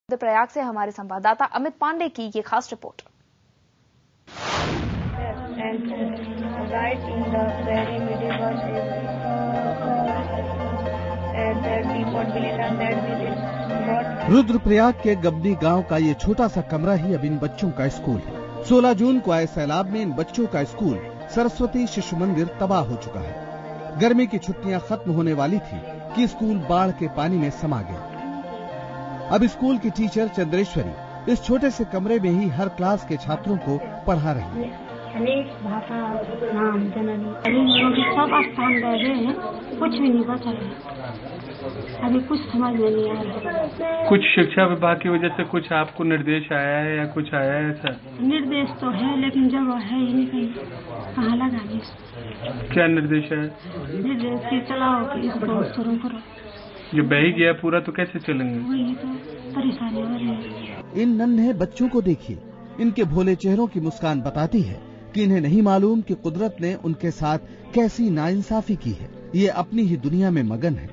रुद्रप्रयाग से हमारे संवाददाता अमित पांडे की ये खास रिपोर्ट। रुद्रप्रयाग के गब्बी गांव का ये छोटा सा कमरा ही अब इन बच्चों का स्कूल है। 16 जून को आए सैलाब में इन बच्चों का स्कूल सरस्वती शिशु मंदिर तबाह हो चुका है। गर्मी की छुट्टियां खत्म होने वाली थी कि स्कूल बाढ़ के पानी में समा गया। अब स्कूल की टीचर चंद्रेश्वरी इस छोटे से कमरे में ही हर क्लास के छात्रों को पढ़ा रही है। अनेक भाषा नाम जननी सब स्थान रहे हैं, कुछ भी नहीं बचा है। अभी कुछ समझ में नहीं आ रहा। कुछ शिक्षा विभाग की वजह से कुछ आपको निर्देश आया है या कुछ आया है ऐसा? निर्देश तो है लेकिन जब है ही नहीं कहीं कहाँ लगा। क्या निर्देश है? निर्देश की चलाओ कि इसको शुरू करो। ये बह ही गया पूरा तो कैसे चलेंगे? वही तो परेशानी हो रही है। इन नन्हे बच्चों को देखिए, इनके भोले चेहरों की मुस्कान बताती है कि इन्हें नहीं मालूम कि कुदरत ने उनके साथ कैसी नाइंसाफी की है। ये अपनी ही दुनिया में मगन है।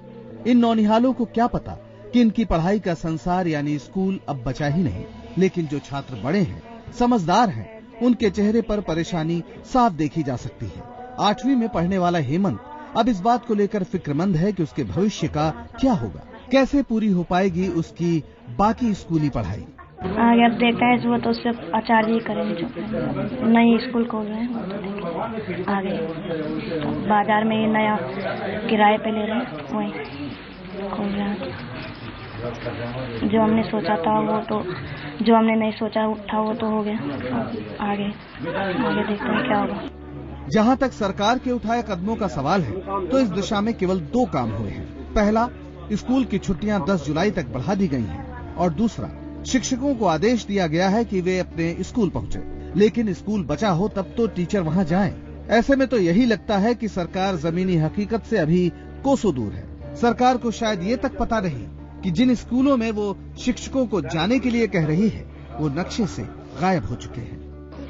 इन नौनिहालों को क्या पता कि इनकी पढ़ाई का संसार यानी स्कूल अब बचा ही नहीं। लेकिन जो छात्र बड़े हैं, समझदार हैं, उनके चेहरे पर परेशानी साफ देखी जा सकती है। 8वीं में पढ़ने वाला हेमंत अब इस बात को लेकर फिक्रमंद है कि उसके भविष्य का क्या होगा, कैसे पूरी हो पाएगी उसकी बाकी स्कूली पढ़ाई। आगे देखता है वो तो सिर्फ आचार्य ही करेंगे, जो नई स्कूल खोल रहे हैं वो तो देखेंगे आगे। तो बाजार में ये नया किराए पे ले रहे हैं, वही खोल रहे हैं। जो हमने सोचा था वो तो, जो हमने नहीं सोचा था वो तो हो गया। आगे देखते हैं क्या होगा। जहां तक सरकार के उठाए कदमों का सवाल है तो इस दिशा में केवल 2 काम हुए हैं। पहला, स्कूल की छुट्टियां 10 जुलाई तक बढ़ा दी गई हैं और दूसरा, शिक्षकों को आदेश दिया गया है कि वे अपने स्कूल पहुंचे। लेकिन स्कूल बचा हो तब तो टीचर वहां जाएं। ऐसे में तो यही लगता है कि सरकार जमीनी हकीकत से अभी कोसों दूर है। सरकार को शायद ये तक पता नहीं कि जिन स्कूलों में वो शिक्षकों को जाने के लिए कह रही है वो नक्शे से गायब हो चुके हैं।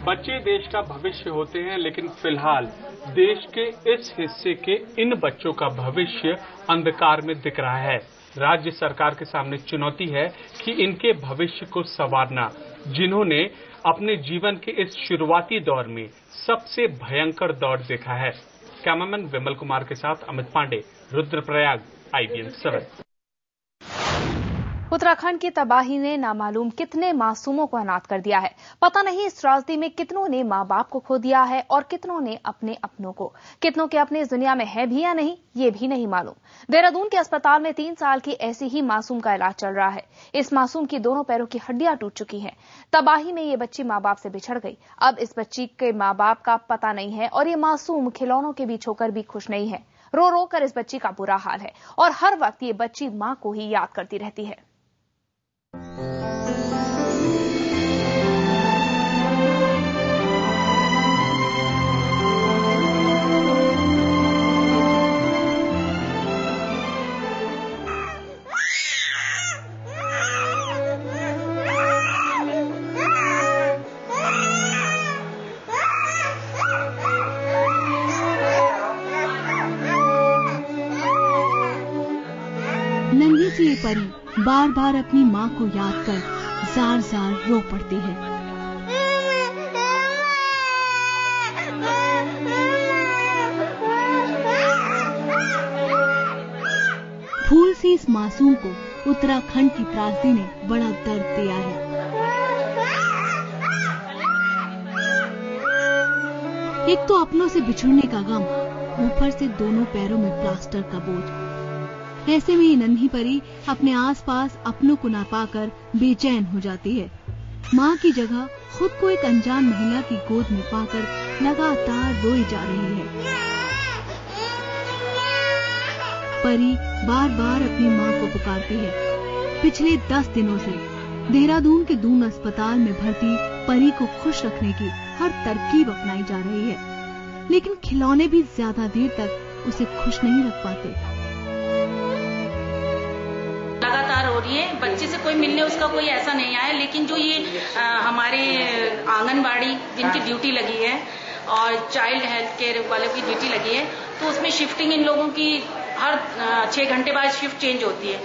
बच्चे देश का भविष्य होते हैं, लेकिन फिलहाल देश के इस हिस्से के इन बच्चों का भविष्य अंधकार में दिख रहा है। राज्य सरकार के सामने चुनौती है कि इनके भविष्य को संवारना, जिन्होंने अपने जीवन के इस शुरुआती दौर में सबसे भयंकर दौर देखा है। कैमरामैन विमल कुमार के साथ अमित पांडे, रुद्रप्रयाग, IBN 7। उत्तराखंड की तबाही ने नामालूम कितने मासूमों को अनाथ कर दिया है। पता नहीं इस त्रासदी में कितनों ने माँ बाप को खो दिया है और कितनों ने अपने अपनों को। कितनों के अपने इस दुनिया में है भी या नहीं, ये भी नहीं मालूम। देहरादून के अस्पताल में 3 साल की ऐसी ही मासूम का इलाज चल रहा है। इस मासूम की दोनों पैरों की हड्डियां टूट चुकी हैं। तबाही में ये बच्ची माँ बाप से बिछड़ गई। अब इस बच्ची के माँ बाप का पता नहीं है और ये मासूम खिलौनों के बीच होकर भी खुश नहीं है। रो रो कर इस बच्ची का बुरा हाल है और हर वक्त ये बच्ची माँ को ही याद करती रहती है। नन्ही सी ये परी बार बार अपनी माँ को याद कर जार जार रो पड़ती है। फूल सी इस मासूम को उत्तराखंड की त्रासदी ने बड़ा दर्द दिया है। एक तो अपनों से बिछड़ने का गम, ऊपर से दोनों पैरों में प्लास्टर का बोझ। ऐसे में ये नन्ही परी अपने आसपास अपनों को ना पाकर बेचैन हो जाती है। माँ की जगह खुद को एक अनजान महिला की गोद में पाकर लगातार रोई जा रही है। परी बार बार अपनी माँ को पुकारती है। पिछले 10 दिनों से देहरादून के दून अस्पताल में भर्ती परी को खुश रखने की हर तरकीब अपनाई जा रही है, लेकिन खिलौने भी ज्यादा देर तक उसे खुश नहीं रख पाते। लगातार हो रही है, बच्चे से कोई मिलने उसका कोई ऐसा नहीं आया, लेकिन जो ये हमारे आंगनबाड़ी जिनकी ड्यूटी लगी है और चाइल्ड हेल्थ केयर वालों की ड्यूटी लगी है, तो उसमें शिफ्टिंग इन लोगों की हर 6 घंटे बाद शिफ्ट चेंज होती है।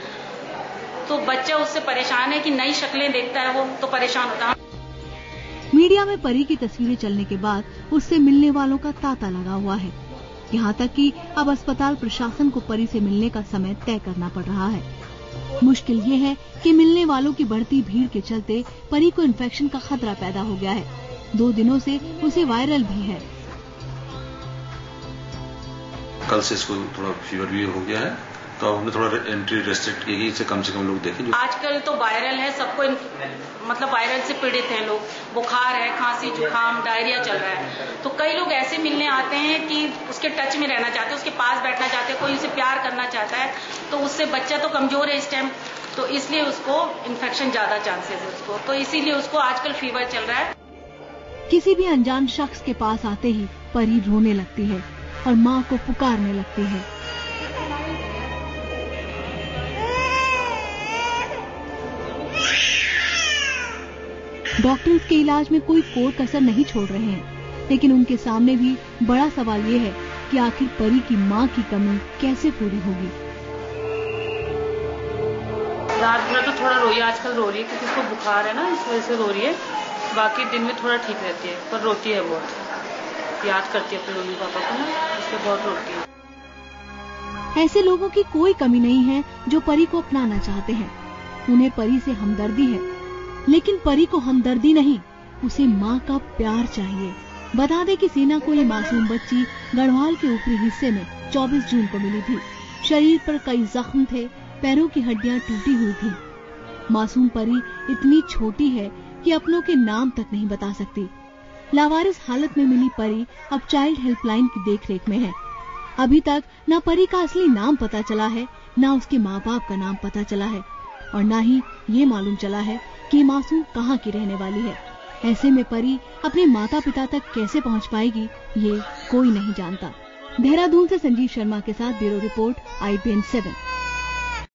तो बच्चा उससे परेशान है कि नई शक्लें देखता है वो तो परेशान होता है। मीडिया में परी की तस्वीरें चलने के बाद उससे मिलने वालों का तांता लगा हुआ है। यहाँ तक कि अब अस्पताल प्रशासन को परी से मिलने का समय तय करना पड़ रहा है। मुश्किल ये है कि मिलने वालों की बढ़ती भीड़ के चलते परी को इन्फेक्शन का खतरा पैदा हो गया है। 2 दिनों से उसे वायरल भी है। कल से इसको थोड़ा फीवर भी हो गया है, तो अब हमने थोड़ा एंट्री रेस्ट्रिक्ट की, इसे कम से कम लोग देखें। आजकल तो वायरल है, सबको मतलब वायरल से पीड़ित हैं लोग, बुखार है, खांसी, जुकाम, डायरिया चल रहा है। तो कई लोग ऐसे मिलने आते हैं कि उसके टच में रहना चाहते हैं, उसके पास बैठना चाहते हैं, कोई उसे प्यार करना चाहता है, तो उससे बच्चा तो कमजोर है इस टाइम, तो इसलिए उसको इन्फेक्शन ज्यादा चांसेस है उसको, तो इसीलिए उसको आजकल फीवर चल रहा है। किसी भी अनजान शख्स के पास आते ही परी रोने लगती है और माँ को पुकारने लगती है। डॉक्टर उसके इलाज में कोई कसर नहीं छोड़ रहे हैं, लेकिन उनके सामने भी बड़ा सवाल ये है कि आखिर परी की माँ की कमी कैसे पूरी होगी। रात भर तो थोड़ा रोई, आजकल रो रही है क्योंकि उसको बुखार है ना, इस वजह से रो रही है। बाकी दिन में थोड़ा ठीक रहती है, पर रोती है बहुत, याद करती है अपने मम्मी पापा को ना, इसलिए बहुत रोती है। ऐसे लोगों की कोई कमी नहीं है जो परी को अपनाना चाहते हैं। उन्हें परी से हमदर्दी है, लेकिन परी को हमदर्दी नहीं, उसे माँ का प्यार चाहिए। बता दें कि सीना को ये मासूम बच्ची गढ़वाल के ऊपरी हिस्से में 24 जून को मिली थी। शरीर पर कई जख्म थे, पैरों की हड्डियां टूटी हुई थी। मासूम परी इतनी छोटी है कि अपनों के नाम तक नहीं बता सकती। लावारिस हालत में मिली परी अब चाइल्ड हेल्पलाइन की देखरेख में है। अभी तक न परी का असली नाम पता चला है, न उसके माँ बाप का नाम पता चला है, और न ही ये मालूम चला है कि मासूम कहाँ की रहने वाली है। ऐसे में परी अपने माता पिता तक कैसे पहुँच पाएगी, ये कोई नहीं जानता। देहरादून से संजीव शर्मा के साथ ब्यूरो रिपोर्ट IBN 7।